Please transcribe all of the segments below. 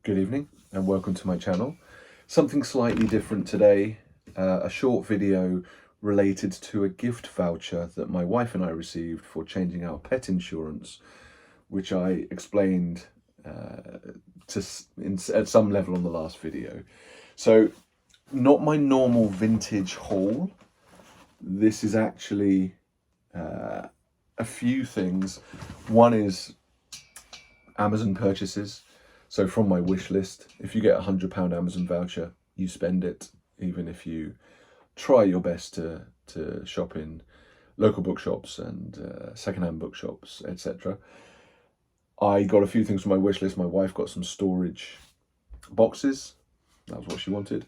Good evening and welcome to my channel. Something slightly different today, a short video related to a gift voucher that my wife and I received for changing our pet insurance, which I explained at some level on the last video. So not my normal vintage haul. This is actually a few things. One is Amazon purchases. So from my wish list, if you get a £100 Amazon voucher, you spend it, even if you try your best to shop in local bookshops and secondhand bookshops, etc. I got a few things from my wish list. My wife got some storage boxes. That was what she wanted.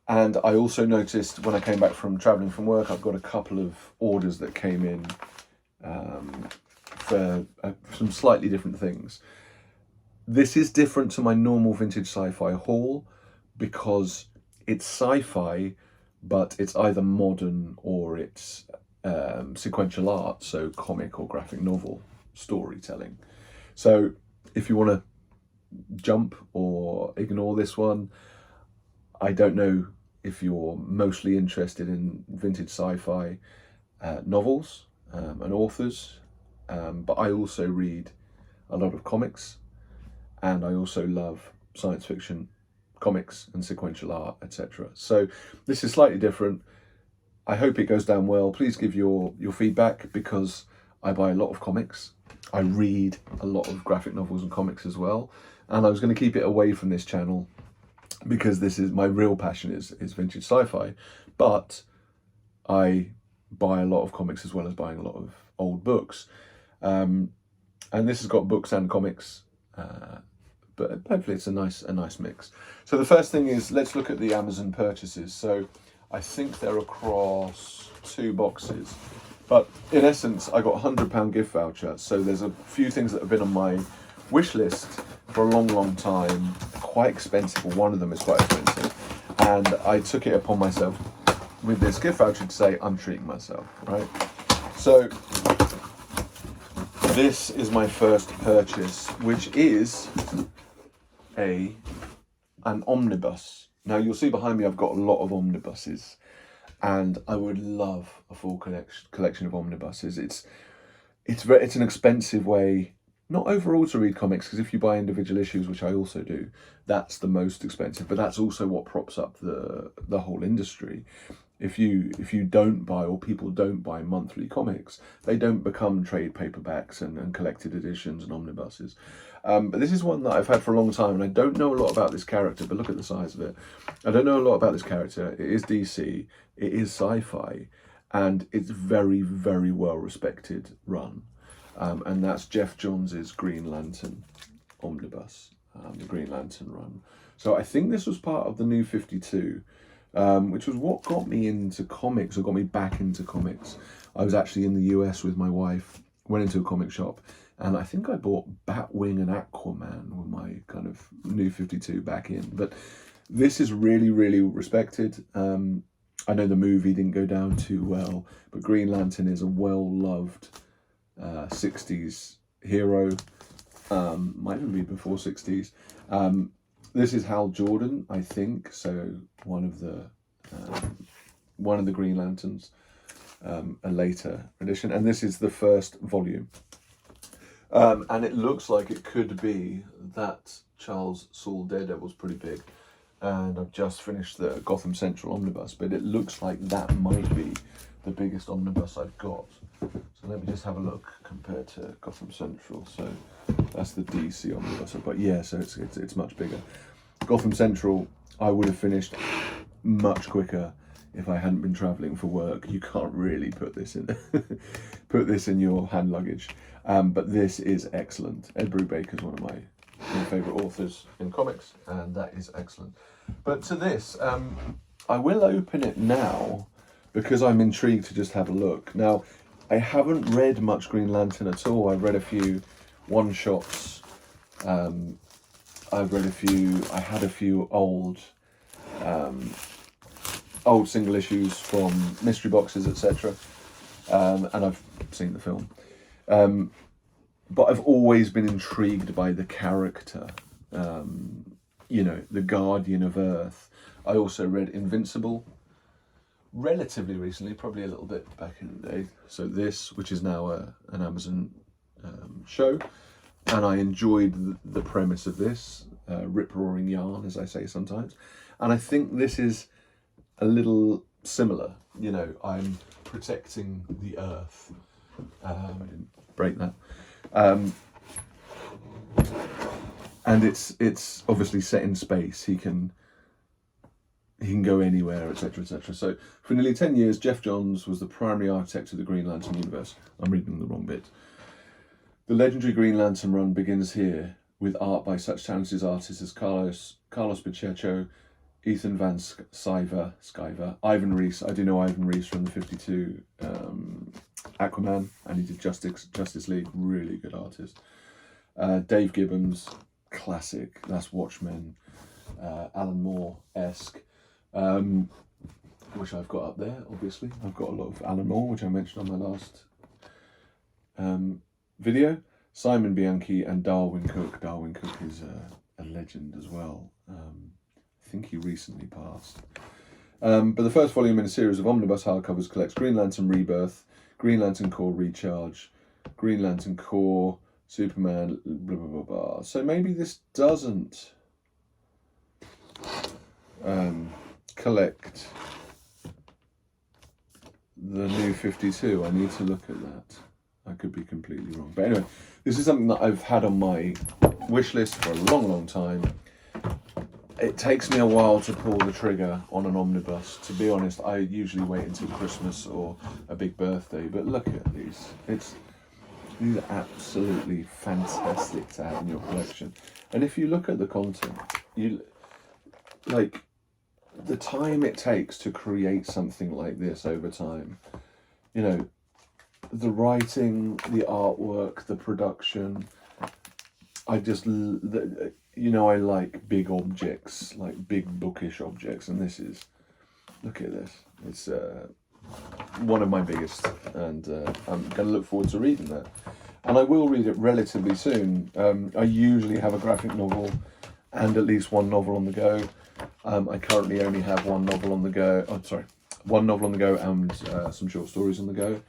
And I also noticed when I came back from traveling from work, I've got a couple of orders that came in for some slightly different things. This is different to my normal vintage sci-fi haul because it's sci-fi, but it's either modern or it's sequential art, so comic or graphic novel storytelling. So if you want to jump or ignore this one, I don't know if you're mostly interested in vintage sci-fi novels and authors, but I also read a lot of comics. And I also love science fiction, comics and sequential art, etc. So this is slightly different. I hope it goes down well. Please give your feedback because I buy a lot of comics. I read a lot of graphic novels and comics as well. And I was going to keep it away from this channel because this is my real passion is vintage sci-fi. But I buy a lot of comics as well as buying a lot of old books. And this has got books and comics. But hopefully it's a nice mix. So the first thing is, let's look at the Amazon purchases. So I think they're across 2 boxes, but in essence, I got a £100 gift voucher. So there's a few things that have been on my wish list for a long time, quite expensive. Well, one of them is quite expensive. And I took it upon myself with this gift voucher to say, I'm treating myself, right? So this is my first purchase, which is an omnibus. Now you'll see behind me I've got a lot of omnibuses, and I would love a full collection of omnibuses. It's an expensive way, not overall, to read comics, because if you buy individual issues, which I also do, that's the most expensive, but that's also what props up the whole industry. If you don't buy, or people don't buy monthly comics, they don't become trade paperbacks and collected editions and omnibuses. But this is one that I've had for a long time, and I don't know a lot about this character, but look at the size of it. I don't know a lot about this character. It is DC, it is sci-fi, and it's very, very well respected run. And that's Jeff Johns' Green Lantern omnibus, the Green Lantern run. So I think this was part of the New 52. Which was what got me into comics, or got me back into comics. I was actually in the US with my wife, went into a comic shop, and I think I bought Batwing and Aquaman with my kind of New 52 back in. But this is really, really respected. I know the movie didn't go down too well, but Green Lantern is a well-loved 60s hero. Might even be before 60s. This is Hal Jordan, I think, so one of the Green Lanterns, a later edition, and this is the first volume. And it looks like it could be that Charles Soule Daredevil's pretty big, and I've just finished the Gotham Central omnibus, but it looks like that might be the biggest omnibus I've got. So let me just have a look compared to Gotham Central. So that's the DC omnibus, but yeah, so it's much bigger. Gotham Central I would have finished much quicker if I hadn't been travelling for work. You can't really put this in your hand luggage. But this is excellent. Ed Brubaker is one of my favourite authors in comics, and that is excellent. But to this, I will open it now because I'm intrigued to just have a look. Now, I haven't read much Green Lantern at all. I've read a few one-shots. I had a few old single issues from mystery boxes, etc. And I've seen the film. But I've always been intrigued by the character you know, the Guardian of Earth. I also read Invincible relatively recently, probably a little bit back in the day. So this, which is now an Amazon show, and I enjoyed the premise of this, rip-roaring yarn, as I say sometimes. And I think this is a little similar. You know, I'm protecting the Earth. I didn't break that. And it's obviously set in space. He can go anywhere, etc., etc. So for nearly 10 years, Geoff Johns was the primary architect of the Green Lantern universe. I'm reading the wrong bit. The legendary Green Lantern run begins here with art by such talented artists as Carlos Pacheco, Ethan Van Sciver, Ivan Reis. I do know Ivan Reis from the 52 Aquaman, and he did Justice League, really good artist. Dave Gibbons, classic, that's Watchmen. Alan Moore-esque, which I've got up there, obviously. I've got a lot of Alan Moore, which I mentioned on my last video. Simon Bianchi and Darwin Cook. Darwin Cook is a legend as well. I think he recently passed. But the first volume in a series of omnibus hardcovers collects Green Lantern Rebirth, Green Lantern Corps Recharge, Green Lantern Corps, Superman, blah, blah, blah, blah. So maybe this doesn't collect the new 52. I need to look at that. I could be completely wrong. But anyway, this is something that I've had on my wish list for a long, long time. It takes me a while to pull the trigger on an omnibus. To be honest, I usually wait until Christmas or a big birthday. But look at these. These are absolutely fantastic to have in your collection. And if you look at the content, like the time it takes to create something like this over time, you know, the writing, the artwork, the production. I just, you know, I like big objects, like big bookish objects, and this is, look at this. It's one of my biggest, and I'm going to look forward to reading that. And I will read it relatively soon. I usually have a graphic novel and at least one novel on the go. I currently only have one novel on the go. Oh, sorry, one novel on the go and some short stories on the go.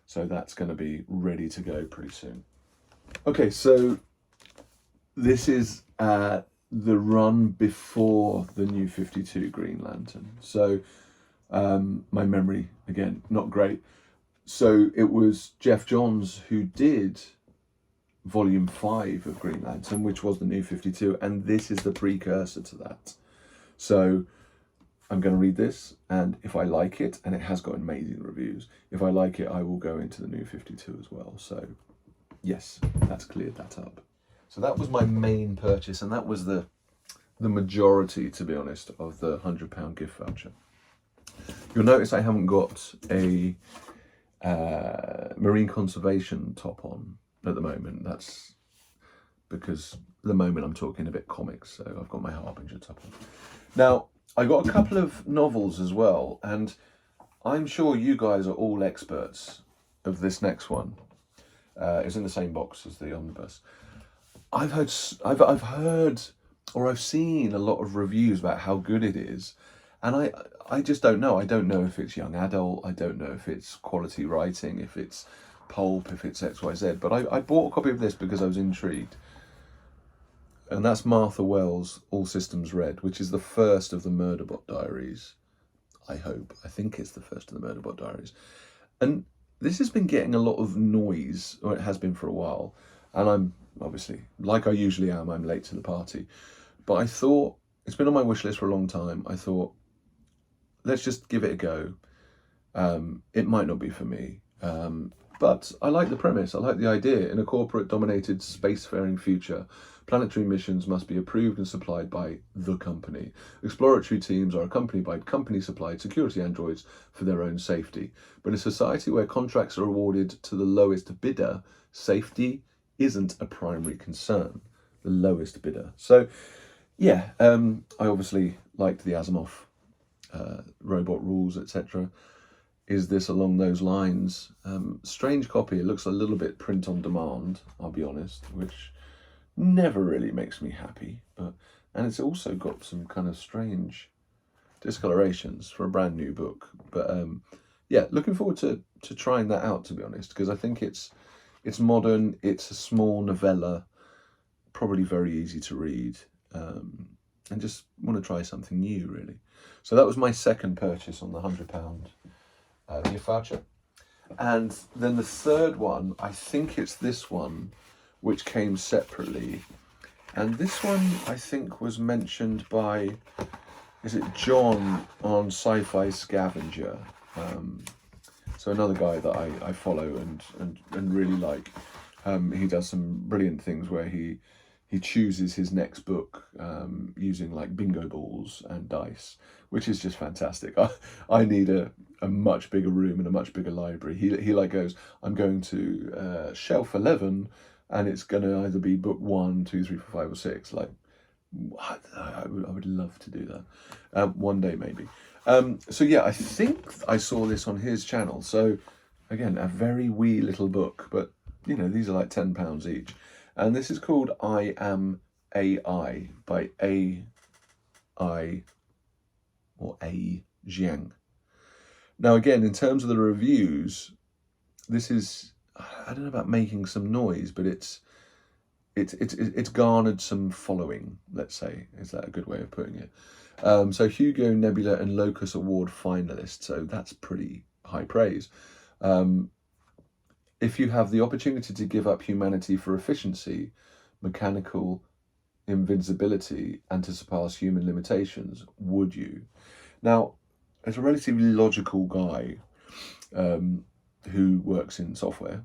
So that's going to be ready to go pretty soon. Okay, so this is the run before the new 52 Green Lantern. So my memory, again, not great. So it was Geoff Johns who did volume 5 of Green Lantern, which was the new 52, and this is the precursor to that. So I'm going to read this, and if I like it, and it has got amazing reviews, if I like it, I will go into the new 52 as well. So yes, that's cleared that up. So that was my main purchase, and that was the majority, to be honest, of the £100 gift voucher. You'll notice I haven't got a marine conservation top on at the moment. That's because at the moment I'm talking a bit comics, so I've got my Harbinger top on. Now, I got a couple of novels as well, and I'm sure you guys are all experts of this next one. It's in the same box as the omnibus. I've heard or I've seen a lot of reviews about how good it is, and I just don't know. I don't know if it's young adult, I don't know if it's quality writing, if it's pulp, if it's XYZ, but I bought a copy of this because I was intrigued. And that's Martha Wells' All Systems Red, which is the first of the Murderbot Diaries. I hope. I think it's the first of the Murderbot Diaries. And this has been getting a lot of noise, or it has been for a while. And I'm obviously, like I usually am, I'm late to the party. But I thought, it's been on my wish list for a long time. I thought, let's just give it a go. It might not be for me. But I like the premise. I like the idea. In a corporate-dominated spacefaring future, planetary missions must be approved and supplied by the company. Exploratory teams are accompanied by company-supplied security androids for their own safety. But in a society where contracts are awarded to the lowest bidder, safety isn't a primary concern. The lowest bidder. So, yeah, I obviously liked the Asimov robot rules, etc. Is this along those lines? Strange copy. It looks a little bit print on demand, I'll be honest, which never really makes me happy. and it's also got some kind of strange discolorations for a brand new book. But yeah, looking forward to trying that out, to be honest, because I think it's modern, it's a small novella, probably very easy to read, and just want to try something new, really. So that was my second purchase on the £100 gift voucher. And then the third one, I think it's this one, which came separately. And this one, I think, was mentioned by, is it John on Sci-Fi Scavenger? So another guy that I follow and really like. He does some brilliant things where he chooses his next book using like bingo balls and dice, which is just fantastic. I need a much bigger room and a much bigger library. He like goes, I'm going to shelf 11, and it's going to either be book 1, 2, 3, 4, 5, or 6. Like, I would love to do that one day, maybe. So yeah, I think I saw this on his channel. So again, a very wee little book, but you know, these are like £10 each. And this is called I Am AI by A.I. or A. Jiang. Now again, in terms of the reviews, this is, I don't know about making some noise, but it's garnered some following, let's say. Is that a good way of putting it? So Hugo, Nebula and Locus Award finalist, so that's pretty high praise. If you have the opportunity to give up humanity for efficiency, mechanical invincibility, and to surpass human limitations, would you? Now, as a relatively logical guy who works in software,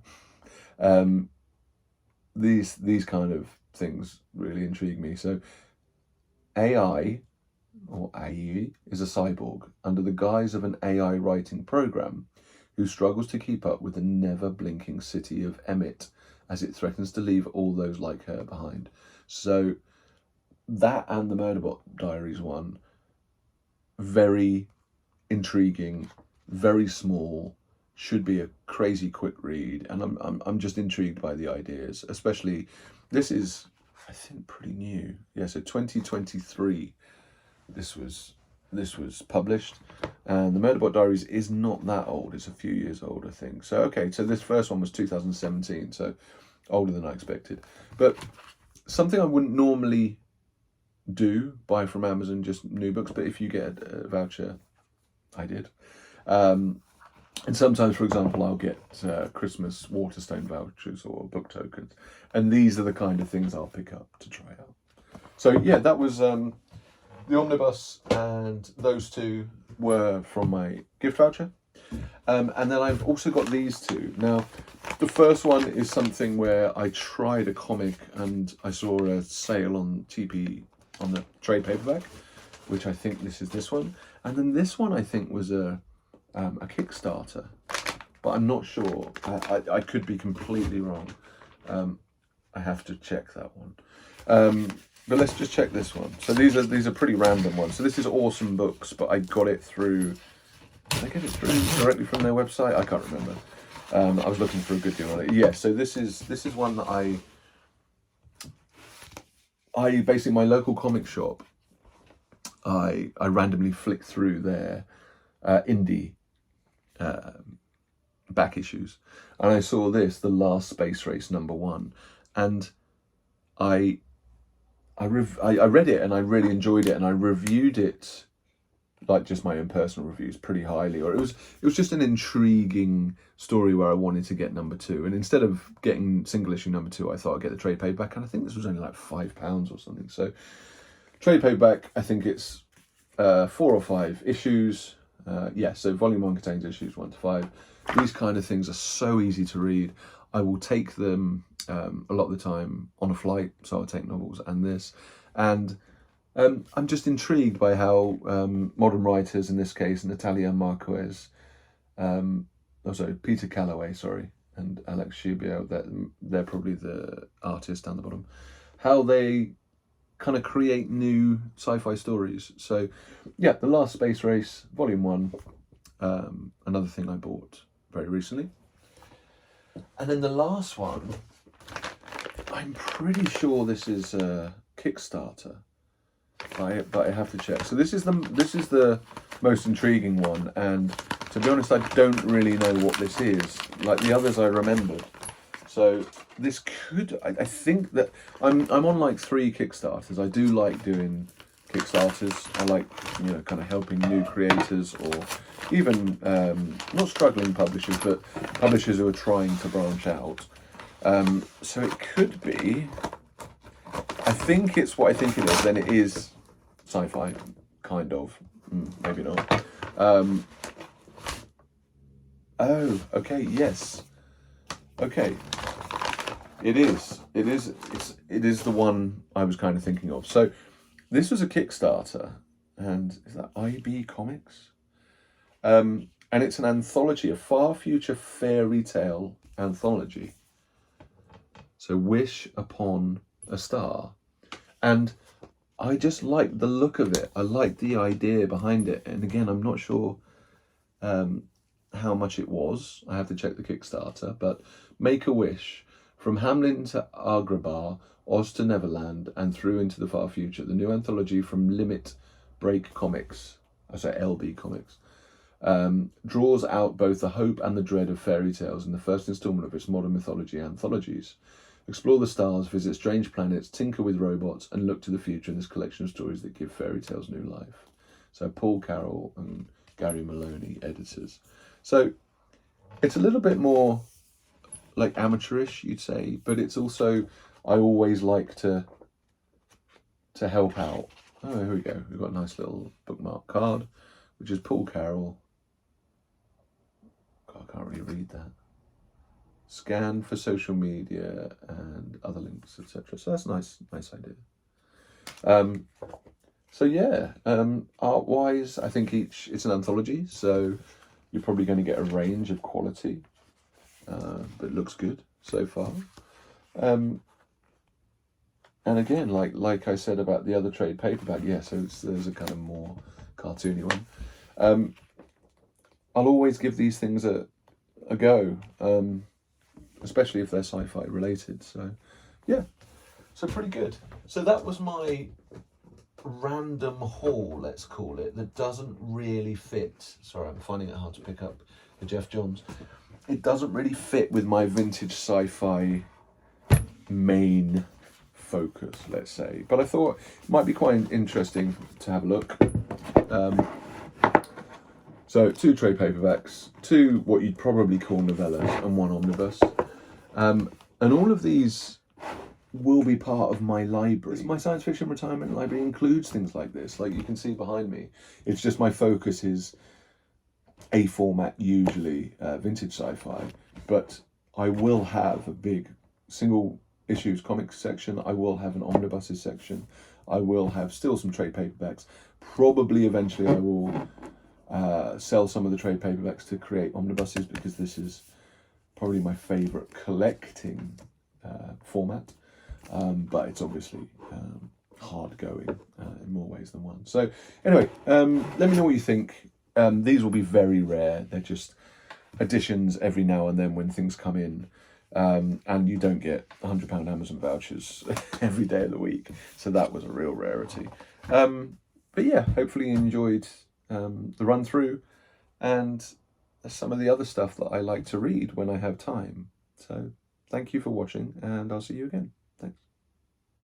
these kind of things really intrigue me. So AI, or AI, is a cyborg under the guise of an AI writing program who struggles to keep up with the never-blinking city of Emmett as it threatens to leave all those like her behind. So that and the Murderbot Diaries one, very intriguing, very small, should be a crazy quick read, and I'm just intrigued by the ideas. Especially, this is, I think, pretty new. Yeah, so 2023. This was published, and the Murderbot Diaries is not that old. It's a few years old, I think. So okay, so this first one was 2017, so older than I expected. But something I wouldn't normally do, buy from Amazon, just new books, but if you get a voucher, I did. And sometimes, for example, I'll get Christmas Waterstone vouchers or book tokens, and these are the kind of things I'll pick up to try out. So yeah, that was the Omnibus, and those two were from my gift voucher. And then I've also got these two. Now, the first one is something where I tried a comic and I saw a sale on TP on the trade paperback, which I think this one. And then this one I think was a Kickstarter, but I'm not sure. I could be completely wrong. I have to check that one. But let's just check this one. So these are pretty random ones. So this is Awesome Books, but I got it through, did I get it through directly from their website? I can't remember. I was looking for a good deal on it. Yeah, so this is one that I basically, my local comic shop, I randomly flicked through their indie back issues, and I saw this, The Last Space Race #1, and I read it and I really enjoyed it, and I reviewed it, like just my own personal reviews, pretty highly. Or it was just an intriguing story where I wanted to get #2, and instead of getting single issue #2, I thought I'd get the trade paperback, and I think this was only like £5 or something. So trade paperback, I think it's 4 or 5 issues. Yeah, so volume 1 contains issues 1 to 5. These kind of things are so easy to read. I will take them a lot of the time on a flight, so I'll take novels and this. And I'm just intrigued by how modern writers, in this case Natalia Marquez, Peter Calloway, and Alex Shibao, they're probably the artist down the bottom, how they kind of create new sci-fi stories. So yeah, The Last Space Race, volume 1, another thing I bought very recently. And then the last one, I'm pretty sure this is a Kickstarter. but I have to check. So this is the most intriguing one, and to be honest, I don't really know what this is. Like the others, I remembered. So this could, I think that I'm on like 3 Kickstarters. I do like doing Kickstarters. I like, you know, kind of helping new creators, or even not struggling publishers, but publishers who are trying to branch out. So it could be, I think it's what I think it is, then it is sci-fi, kind of, maybe not. Oh, okay, yes. Okay. It is the one I was kind of thinking of. So this was a Kickstarter, and is that IB Comics? And it's an anthology, a far future fairy tale anthology. So Wish Upon a Star. And I just like the look of it. I like the idea behind it. And again, I'm not sure how much it was. I have to check the Kickstarter. But Make a Wish, from Hamlin to Agrabah, Oz to Neverland, and through into the far future. The new anthology from Limit Break Comics, LB Comics, draws out both the hope and the dread of fairy tales in the first installment of its modern mythology anthologies. Explore the stars, visit strange planets, tinker with robots, and look to the future in this collection of stories that give fairy tales new life. So Paul Carroll and Gary Maloney, editors. So it's a little bit more like amateurish, you'd say, but it's also, I always like to help out. Oh, here we go. We've got a nice little bookmark card, which is Paul Carroll. God, I can't really read that. Scan for social media and other links, etc. So that's a nice idea. So yeah, art-wise, I think it's an anthology, so you're probably going to get a range of quality, but it looks good so far. And again, like I said about the other trade paperback, yeah, so there's a kind of more cartoony one. I'll always give these things a go, especially if they're sci-fi related. So yeah, so pretty good. So that was my random haul, let's call it, that doesn't really fit. Sorry, I'm finding it hard to pick up the Jeff Johns. It doesn't really fit with my vintage sci-fi main focus, let's say, but I thought it might be quite interesting to have a look. So 2 trade paperbacks, 2 what you'd probably call novellas, and 1 omnibus, and all of these will be part of my library. My science fiction retirement library includes things like this, like you can see behind me. It's just my focus is A format, usually vintage sci-fi, but I will have a big single issues comics section. I will have an omnibuses section. I will have still some trade paperbacks. Probably eventually I will sell some of the trade paperbacks to create omnibuses, because this is probably my favourite collecting format. But it's obviously hard going in more ways than one. So anyway, let me know what you think. These will be very rare. They're just additions every now and then when things come in. And you don't get £100 Amazon vouchers every day of the week. So that was a real rarity. But yeah, hopefully you enjoyed the run through and some of the other stuff that I like to read when I have time. So thank you for watching, and I'll see you again.